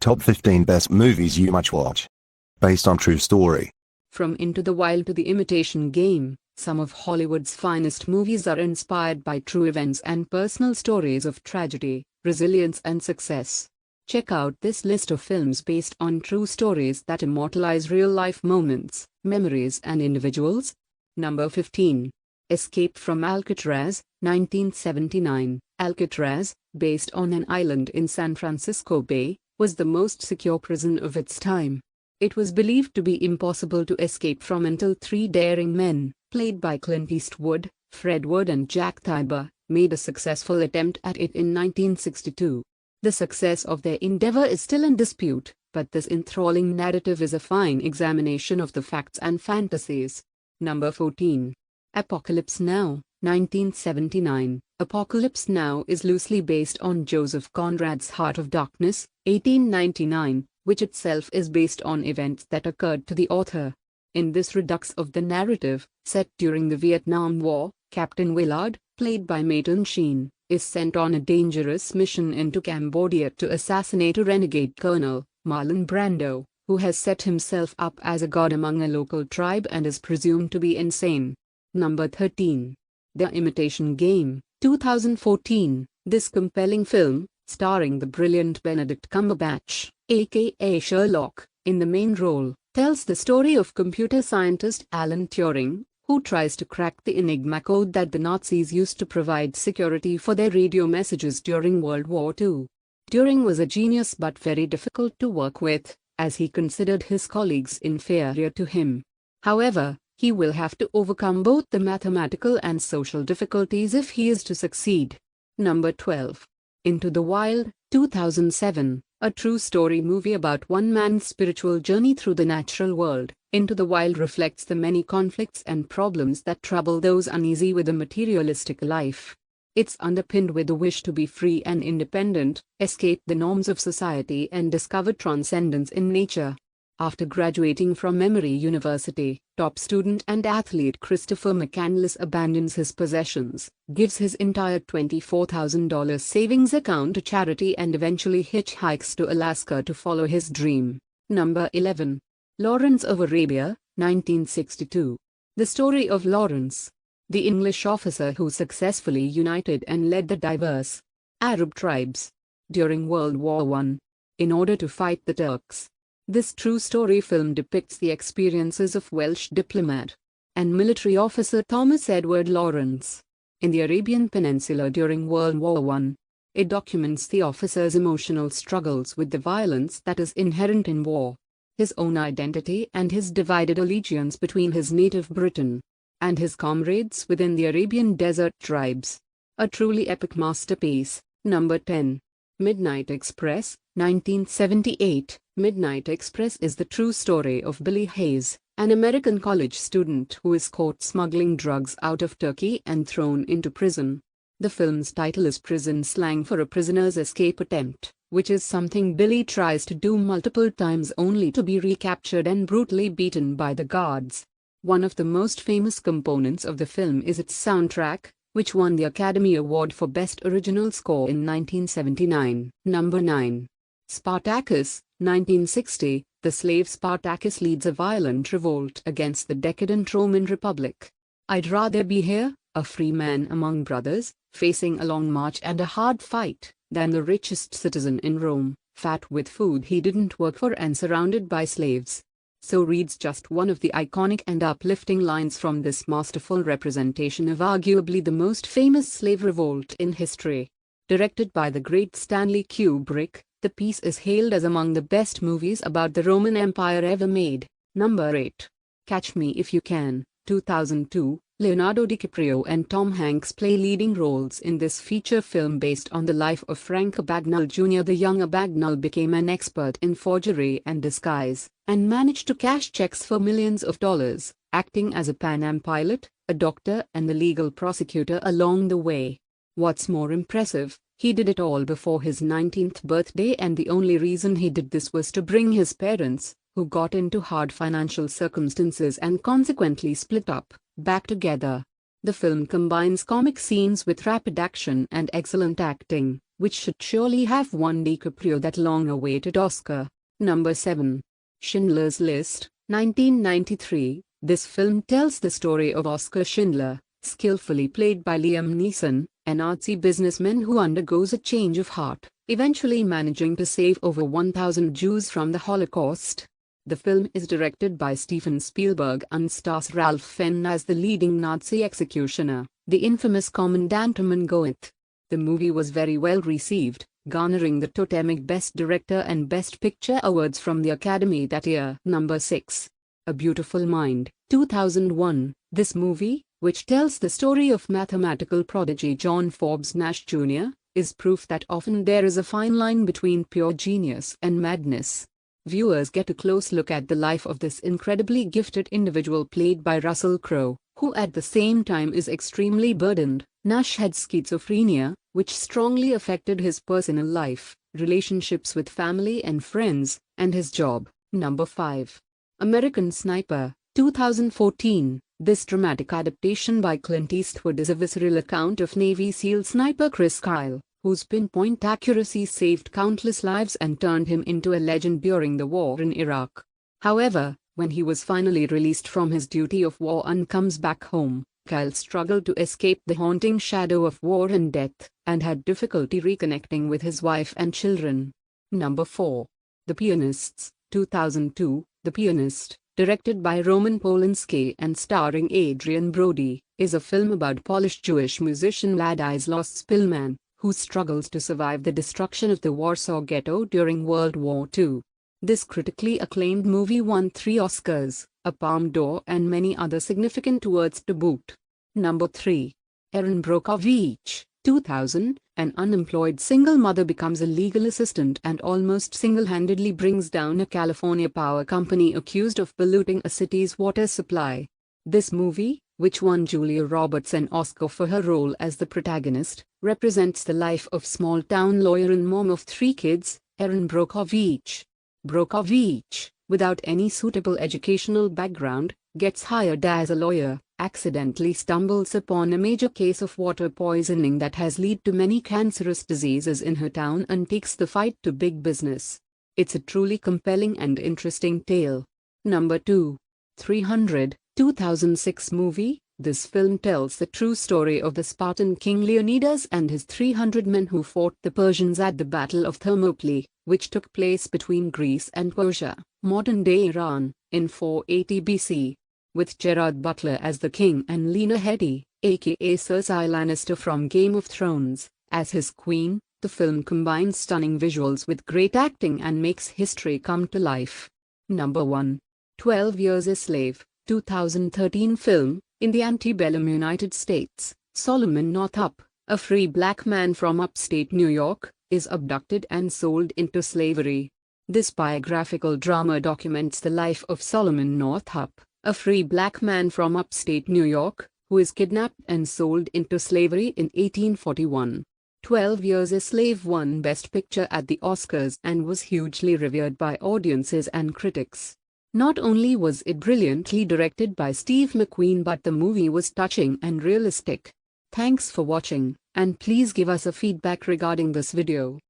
Top 15 Best Movies You Might Watch. Based on true story. From Into the Wild to The Imitation Game, some of Hollywood's finest movies are inspired by true events and personal stories of tragedy, resilience and success. Check out this list of films based on true stories that immortalize real-life moments, memories and individuals. Number 15. Escape from Alcatraz, 1979. Alcatraz, based on an island in San Francisco Bay, was the most secure prison of its time. It was believed to be impossible to escape from until three daring men, played by Clint Eastwood, Fred Wood and Jack Tiber, made a successful attempt at it in 1962. The success of their endeavor is still in dispute, but this enthralling narrative is a fine examination of the facts and fantasies. Number 14. Apocalypse Now, 1979. Apocalypse Now is loosely based on Joseph Conrad's Heart of Darkness, 1899, which itself is based on events that occurred to the author. In this redux of the narrative, set during the Vietnam War, Captain Willard, played by Martin Sheen, is sent on a dangerous mission into Cambodia to assassinate a renegade colonel, Marlon Brando, who has set himself up as a god among a local tribe and is presumed to be insane. Number 13. The Imitation Game, 2014. This compelling film, starring the brilliant Benedict Cumberbatch, aka Sherlock, in the main role, tells the story of computer scientist Alan Turing, who tries to crack the Enigma code that the Nazis used to provide security for their radio messages during World War II. Turing was a genius but very difficult to work with, as he considered his colleagues inferior to him. However, he will have to overcome both the mathematical and social difficulties if he is to succeed. Number 12. Into the Wild, 2007. A true story movie about one man's spiritual journey through the natural world. Into the Wild reflects the many conflicts and problems that trouble those uneasy with a materialistic life. It's underpinned with a wish to be free and independent, escape the norms of society and discover transcendence in nature. After graduating from Emory University, top student and athlete Christopher McCandless abandons his possessions, gives his entire $24,000 savings account to charity and eventually hitchhikes to Alaska to follow his dream. Number 11. Lawrence of Arabia, 1962. The story of Lawrence, the English officer who successfully united and led the diverse Arab tribes during World War I, in order to fight the Turks. This true story film depicts the experiences of Welsh diplomat and military officer Thomas Edward Lawrence in the Arabian Peninsula during World War I. It documents the officer's emotional struggles with the violence that is inherent in war, his own identity and his divided allegiance between his native Britain and his comrades within the Arabian Desert tribes. A truly epic masterpiece. Number 10. Midnight Express, 1978. Midnight Express is the true story of Billy Hayes, an American college student who is caught smuggling drugs out of Turkey and thrown into prison. The film's title is prison slang for a prisoner's escape attempt, which is something Billy tries to do multiple times only to be recaptured and brutally beaten by the guards. One of the most famous components of the film is its soundtrack, which won the Academy Award for Best Original Score in 1979. Number 9. Spartacus, 1960. The slave Spartacus leads a violent revolt against the decadent Roman Republic. I'd rather be here, a free man among brothers, facing a long march and a hard fight, than the richest citizen in Rome, fat with food he didn't work for and surrounded by slaves. So reads just one of the iconic and uplifting lines from this masterful representation of arguably the most famous slave revolt in history. Directed by the great Stanley Kubrick, the piece is hailed as among the best movies about the Roman Empire ever made. Number 8. Catch Me If You Can, 2002. Leonardo DiCaprio and Tom Hanks play leading roles in this feature film based on the life of Frank Abagnale Jr. The young Abagnale became an expert in forgery and disguise, and managed to cash checks for millions of dollars, acting as a Pan Am pilot, a doctor and the legal prosecutor along the way. What's more impressive, he did it all before his 19th birthday, and the only reason he did this was to bring his parents, who got into hard financial circumstances and consequently split up, back together. The film combines comic scenes with rapid action and excellent acting, which should surely have won DiCaprio that long-awaited Oscar. Number 7. Schindler's List, 1993. This film tells the story of Oskar Schindler, skillfully played by Liam Neeson, an artsy businessman who undergoes a change of heart, eventually managing to save over 1,000 Jews from the Holocaust. The film is directed by Steven Spielberg and stars Ralph Fiennes as the leading Nazi executioner, the infamous Commandant Mangoeth. The movie was very well received, garnering the totemic Best Director and Best Picture awards from the Academy that year. Number 6. A Beautiful Mind, 2001. This movie, which tells the story of mathematical prodigy John Forbes Nash Jr., is proof that often there is a fine line between pure genius and madness. Viewers get a close look at the life of this incredibly gifted individual played by Russell Crowe, who at the same time is extremely burdened. Nash had schizophrenia, which strongly affected his personal life, relationships with family and friends, and his job. Number 5. American Sniper, 2014. This dramatic adaptation by Clint Eastwood is a visceral account of Navy SEAL sniper Chris Kyle, whose pinpoint accuracy saved countless lives and turned him into a legend during the war in Iraq. However, when he was finally released from his duty of war and comes back home, Kyle struggled to escape the haunting shadow of war and death, and had difficulty reconnecting with his wife and children. Number 4. The Pianists, 2002. The Pianist, directed by Roman Polanski and starring Adrian Brody, is a film about Polish Jewish musician Ladislaus Spillman, who struggles to survive the destruction of the Warsaw Ghetto during World War II. This critically acclaimed movie won 3 Oscars, a Palme d'Or and many other significant awards to boot. Number 3. Erin Brockovich, 2000. An unemployed single mother becomes a legal assistant and almost single-handedly brings down a California power company accused of polluting a city's water supply. This movie, which won Julia Roberts an Oscar for her role as the protagonist, represents the life of small-town lawyer and mom of 3 kids, Erin Brockovich. Brockovich, without any suitable educational background, gets hired as a lawyer, accidentally stumbles upon a major case of water poisoning that has led to many cancerous diseases in her town and takes the fight to big business. It's a truly compelling and interesting tale. Number 2. 300, 2006 movie. This film tells the true story of the Spartan king Leonidas and his 300 men who fought the Persians at the Battle of Thermopylae, which took place between Greece and Persia, modern-day Iran, in 480 BC. With Gerard Butler as the king and Lena Headey, aka Cersei Lannister from Game of Thrones, as his queen, the film combines stunning visuals with great acting and makes history come to life. Number 1. 12 Years a Slave, 2013 film. In the antebellum United States, Solomon Northup, a free black man from upstate New York, is abducted and sold into slavery. This biographical drama documents the life of Solomon Northup, a free black man from upstate New York, who is kidnapped and sold into slavery in 1841. 12 Years a Slave won Best Picture at the Oscars and was hugely revered by audiences and critics. Not only was it brilliantly directed by Steve McQueen, but the movie was touching and realistic. Thanks for watching, and please give us a feedback regarding this video.